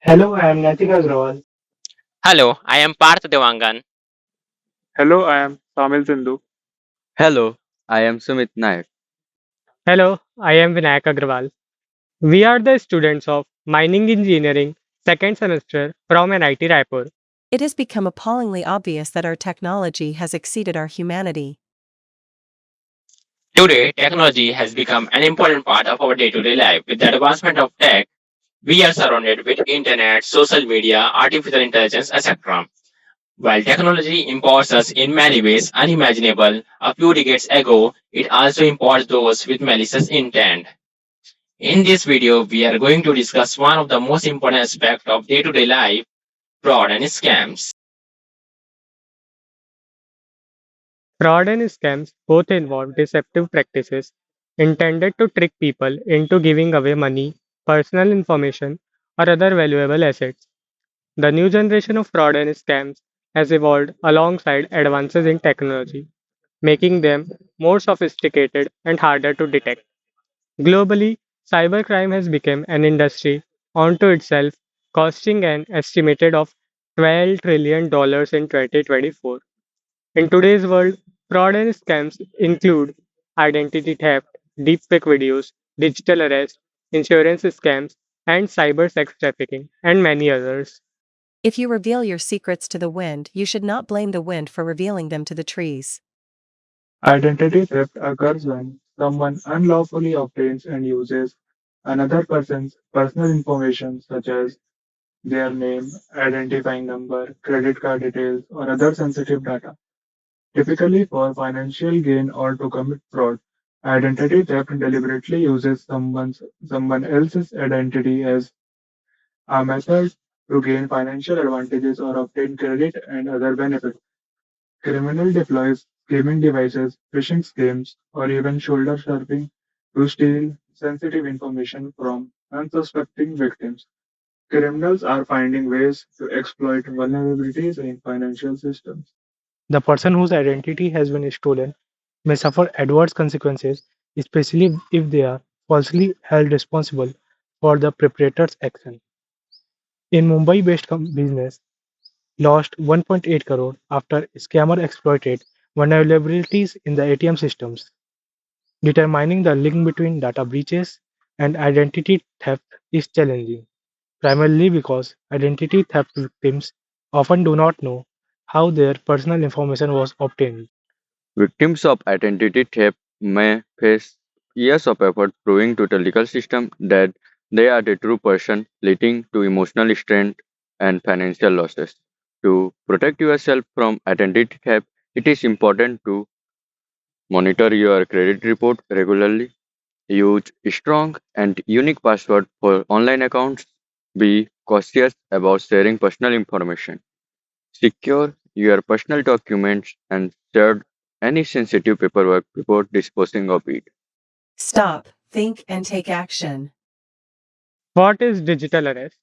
Hello, I am Naitik Agrawal. Hello, I am Parth Dewangan. Hello, I am Samil Sindhu. Hello, I am Sumeet Nayak. Hello, I am Vinayak Agrawal. We are the students of Mining Engineering second semester from NIT Raipur. It has become appallingly obvious that our technology has exceeded our humanity. Today, technology has become an important part of our day-to-day life. With the advancement of tech, we are surrounded with internet, social media, artificial intelligence, etc. While technology empowers us in many ways unimaginable a few decades ago, it also empowers those with malicious intent. In this video, we are going to discuss one of the most important aspects of day-to-day life, fraud and scams. Fraud and scams both involve deceptive practices intended to trick people into giving away money, personal information, or other valuable assets. The new generation of fraud and scams has evolved alongside advances in technology, making them more sophisticated and harder to detect. Globally, cybercrime has become an industry unto itself, costing an estimated of $12 trillion in 2024. In today's world, fraud and scams include identity theft, deepfake videos, digital arrest, insurance scams, and cyber sex trafficking, and many others. If you reveal your secrets to the wind, you should not blame the wind for revealing them to the trees. Identity theft occurs when someone unlawfully obtains and uses another person's personal information, such as their name, identifying number, credit card details, or other sensitive data, typically for financial gain or to commit fraud. Identity theft deliberately uses someone else's identity as a method to gain financial advantages or obtain credit and other benefits. Criminal deploys gaming devices, phishing schemes, or even shoulder surfing to steal sensitive information from unsuspecting victims. Criminals are finding ways to exploit vulnerabilities in financial systems. The person whose identity has been stolen may suffer adverse consequences, especially if they are falsely held responsible for the perpetrator's action. In Mumbai-based business lost 1.8 crore after scammer exploited vulnerabilities in the ATM systems. Determining the link between data breaches and identity theft is challenging, primarily because identity theft victims often do not know how their personal information was obtained. Victims of identity theft may face years of effort proving to the legal system that they are the true person, leading to emotional strain and financial losses. To protect yourself from identity theft, it is important to monitor your credit report regularly, use strong and unique passwords for online accounts, be cautious about sharing personal information. Secure your personal documents and share any sensitive paperwork before disposing of it. Stop, think, and take action. What is digital arrest?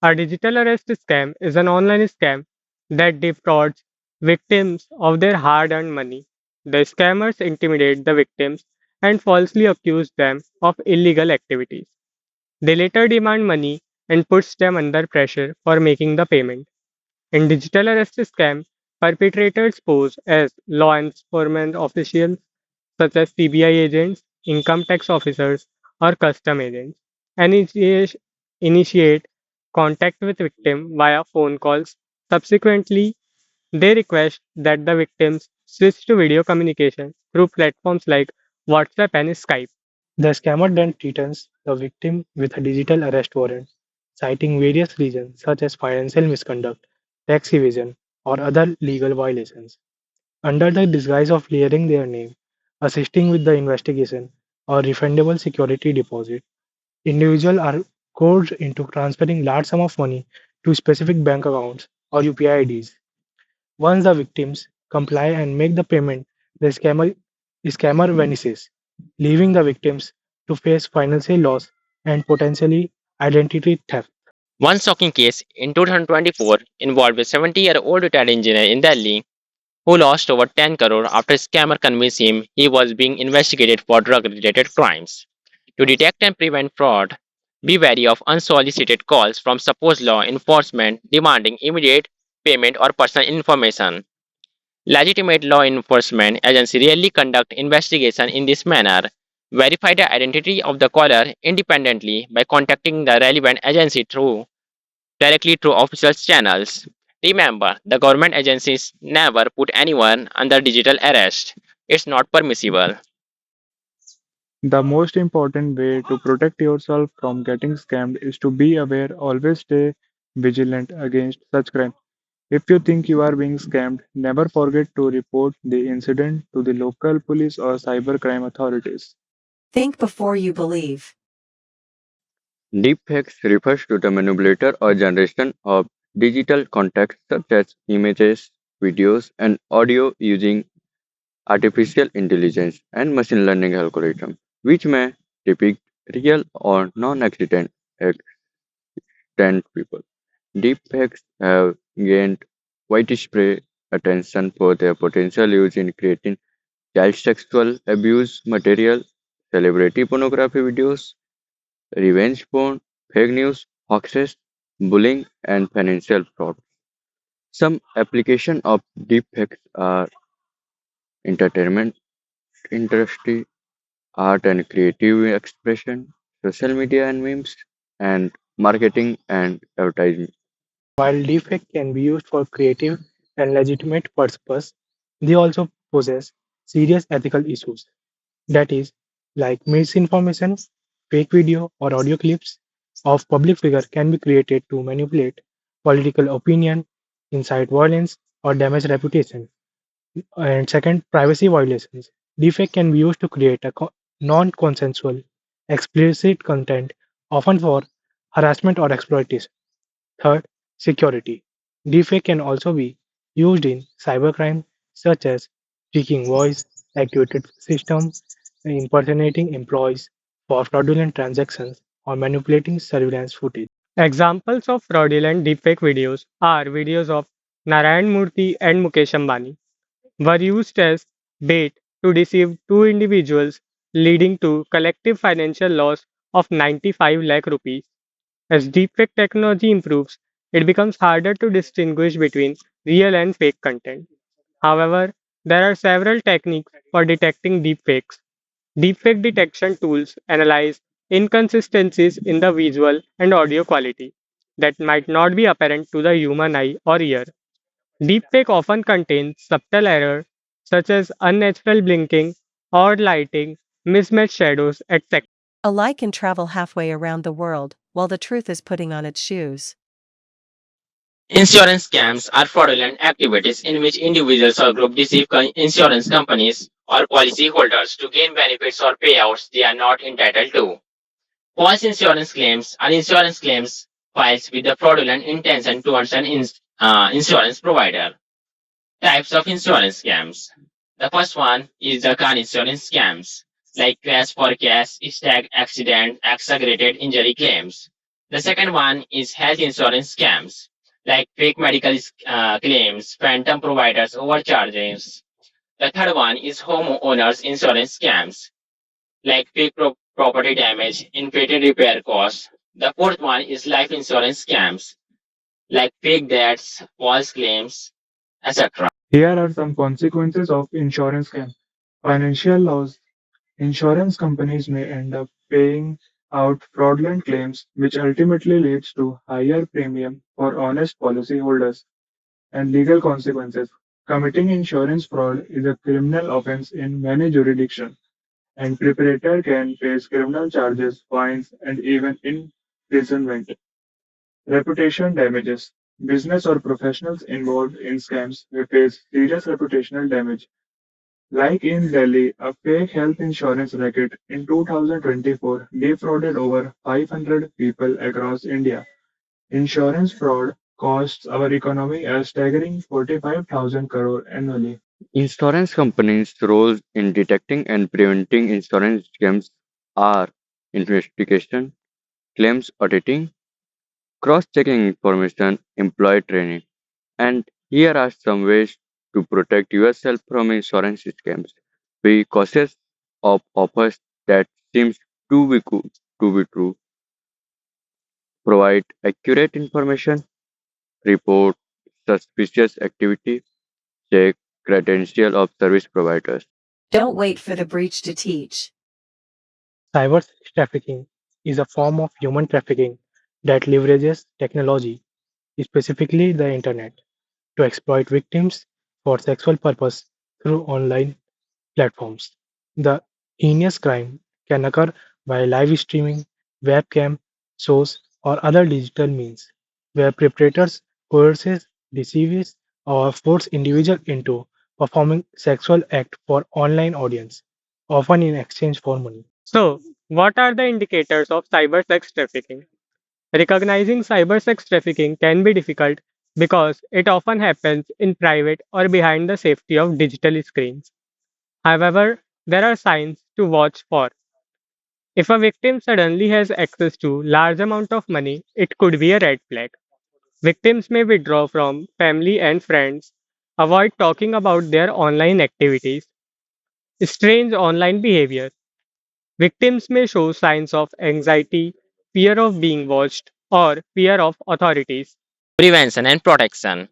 A digital arrest scam is an online scam that defrauds victims of their hard earned money. The scammers intimidate the victims and falsely accuse them of illegal activities. They later demand money and puts them under pressure for making the payment. In digital arrest scam, perpetrators pose as law enforcement officials such as CBI agents, income tax officers, or custom agents, and initiate contact with victim via phone calls. Subsequently, they request that the victims switch to video communication through platforms like WhatsApp and Skype. The scammer then threatens the victim with a digital arrest warrant, citing various reasons such as financial misconduct, tax evasion, or other legal violations. Under the disguise of clearing their name, assisting with the investigation, or refundable security deposit, individuals are coerced into transferring large sum of money to specific bank accounts or UPI IDs. Once the victims comply and make the payment, the scammer vanishes, leaving the victims to face financial loss and potentially identity theft. One shocking case in 2024 involved a 70-year-old retired engineer in Delhi who lost over 10 crore after a scammer convinced him he was being investigated for drug-related crimes. To detect and prevent fraud, Be wary of unsolicited calls from supposed law enforcement demanding immediate payment or personal information. Legitimate law enforcement agencies rarely conduct investigation in this manner. Verify the identity of the caller independently by contacting the relevant agency directly through official channels. Remember, the government agencies never put anyone under digital arrest. It's not permissible. The most important way to protect yourself from getting scammed is to be aware, always stay vigilant against such crime. If you think you are being scammed, never forget to report the incident to the local police or cybercrime authorities. Think before you believe. Deepfakes refers to the manipulation or generation of digital content such as images, videos, and audio using artificial intelligence and machine learning algorithms, which may depict real or non-existent people. Deepfakes have gained widespread attention for their potential use in creating child sexual abuse material, celebrity pornography videos, revenge porn, fake news, hoaxes, bullying, and financial fraud. Some applications of deepfakes are entertainment industry, art and creative expression, social media and memes, and marketing and advertising. While deepfake can be used for creative and legitimate purposes, they also possess serious ethical issues. That is, like misinformation, fake video or audio clips of public figure can be created to manipulate political opinion, incite violence, or damage reputation. And second, privacy violations. Deepfake can be used to create a non-consensual, explicit content, often for harassment or exploitation. Third, security. Deepfake can also be used in cybercrime such as tweaking voice, activated systems, impersonating employees for fraudulent transactions, or manipulating surveillance footage. Examples of fraudulent deepfake videos are videos of Narayan Murthy and Mukesh Ambani were used as bait to deceive two individuals, leading to collective financial loss of 95 lakh rupees. As deepfake technology improves, it becomes harder to distinguish between real and fake content. However, there are several techniques for detecting deepfakes. Deepfake detection tools analyze inconsistencies in the visual and audio quality that might not be apparent to the human eye or ear. Deepfake often contains subtle errors such as unnatural blinking, odd lighting, mismatched shadows, etc. A lie can travel halfway around the world, while the truth is putting on its shoes. Insurance scams are fraudulent activities in which individuals or groups deceive insurance companies or policyholders to gain benefits or payouts they are not entitled to. False insurance claims are insurance claims filed with the fraudulent intention towards an insurance provider. Types of insurance scams. The first one is the car insurance scams, like crash forecast, stag accident, exaggerated injury claims. The second one is health insurance scams, like fake medical claims, phantom providers overcharges. The third one is homeowners insurance scams, like fake property damage, inflated repair costs. The fourth one is life insurance scams, like fake debts, false claims, etc. Here are some consequences of insurance scam. Financial loss. Insurance companies may end up paying out fraudulent claims, which ultimately leads to higher premium for honest policyholders. And legal consequences. Committing insurance fraud is a criminal offense in many jurisdictions, and perpetrator can face criminal charges, fines, and even imprisonment. Reputation damages. Business or professionals involved in scams may face serious reputational damage. Like in Delhi, a fake health insurance racket in 2024 defrauded over 500 people across India. Insurance fraud costs our economy a staggering 45,000 crore annually. Insurance companies' roles in detecting and preventing insurance scams are investigation, claims auditing, cross-checking information, employee training, and here are some ways to protect yourself from insurance scams. Be cautious of offers that seems too be true. provide accurate information, report suspicious activity, check credential of service providers. Don't wait for the breach to teach. Cyber trafficking is a form of human trafficking that leverages technology, specifically the internet, to exploit victims for sexual purpose through online platforms. The heinous crime can occur by live streaming, webcam shows, or other digital means, where perpetrators coerces, deceives, or force individuals into performing sexual act for online audience, often in exchange for money. So, what are the indicators of cyber sex trafficking? Recognizing cyber sex trafficking can be difficult because it often happens in private or behind the safety of digital screens. However, there are signs to watch for. If a victim suddenly has access to large amount of money, it could be a red flag. Victims may withdraw from family and friends, avoid talking about their online activities, strange online behavior. Victims may show signs of anxiety, fear of being watched, or fear of authorities. Prevention and protection.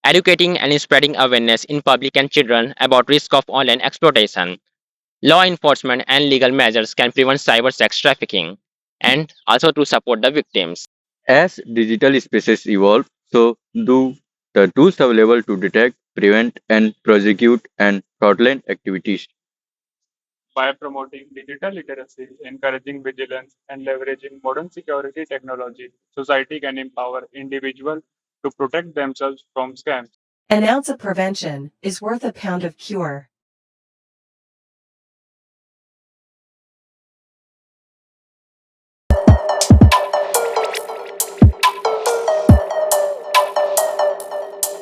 Educating and spreading awareness in public and children about risk of online exploitation. Law enforcement and legal measures can prevent cyber sex trafficking and also to support the victims. As digital spaces evolve, so do the tools available to detect, prevent, and prosecute and fraudulent activities. By promoting digital literacy, encouraging vigilance, and leveraging modern security technology, society can empower individuals to protect themselves from scams. An ounce of prevention is worth a pound of cure.